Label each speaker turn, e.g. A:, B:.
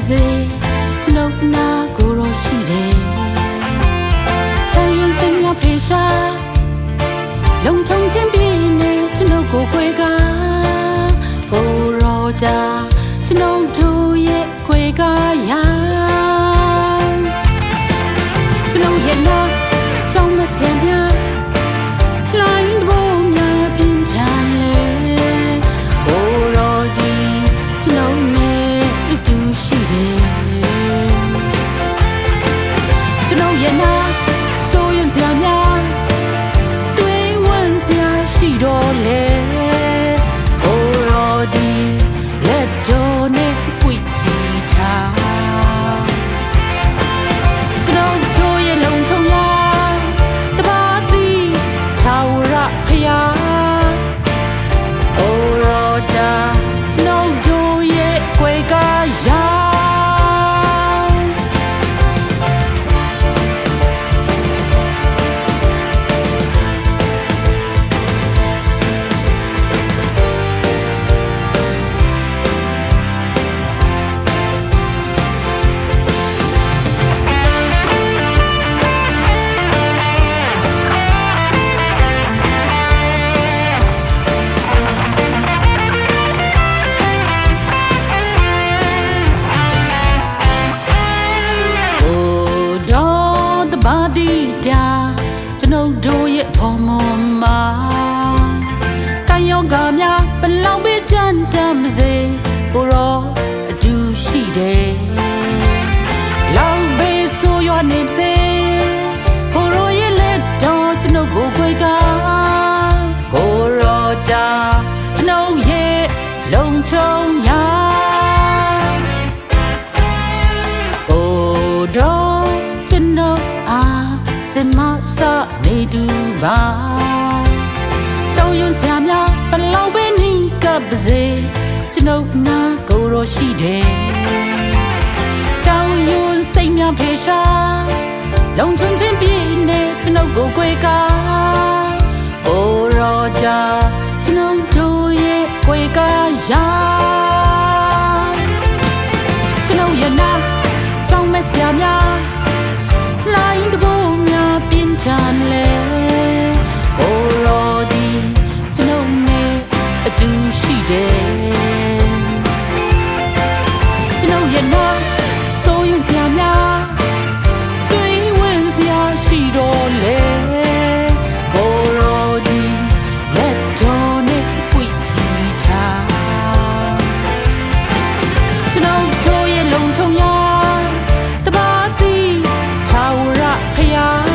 A: စေကျွန်ုပ်နာကိုယ်တော်ရှိတယ်ချမ်းရင်စိတ်များဖေရှားလုံခြုံခြင်းပြည့်နေကျွန်ုပ်ကိုခွေကကိုယ်တော်တာကျွန်ုပ်တို့ရဲ့ခွေကရာကျွန်ုပ်ရဲ့နာကြောင့်မဆင်ပြလိုင်းဘောများပြင်းချမ်းလေကိုယ်တော်ဒီကျွန်ုပ်နဲ့အတူရှိတယ်ကျွန်ုပ်ရဲ့နာဆိုရင်စရာများတွေးဝန်းစရာရှိတော့လေကိုယ်တော်ဒီလက်တော်နဲ့ပွေချီထားကျွန်ုပ်တို့ရဲ့လုံခြုံရာတပါးတီထာဝရဖယားကိုယ်တော်တာကျွန်ုပ်တို့ရဲ့ခွေကရာကျွန်ုပ်တို့ရဲ့ဘုံမောမှာကာယောဂါများဘလောင်ပေးကြမ်းတမ်းပါစေကိုရောအတူရှိတယ်လောင်ပေးဆိုရွာနေပါစေကိုရောရဲ့လက်တော်ကျွန်ုပ်ကိုခွေကကိုရောတာကျွန်ုပ်ရဲ့လုံခြုံရာကိုတော်ကျွန်ုပ်စမစနေတူပါကြောင်ရွံစရာများဘလောက်ပဲနီးကပ်ပါစေကျွန်ုပ်နာကိုယ်တော်ရှိတယ်ကြောင်ရွံစိတ်များဖေရှားလုံခြုံခြင်းပြည့်နေကျွန်ုပ်ကိုခွေကကိုယ်တော်တာကျွန်ုပ်တို့ရဲ့ခွေကရာကျွန်ုပ်ရဲ့နာကြောင်မဲ့စရာများလိုင်းတဘိုးများပြင်းထန်လေကိုယ်တော်ဒီကျွန်ုပ်နဲ့အတူရှိတယ်ကျွန်ုပ်ရဲ့နာဆိုရင်စရာများတွေးဝင်စရာရှိတော့လေကိုယ်တော်ဒီလက်တော်နဲ့ပွေချီထားကျွန်ုပ်တို့ရဲ့လုံခြုံရာတပါးတီထာဝရဖယား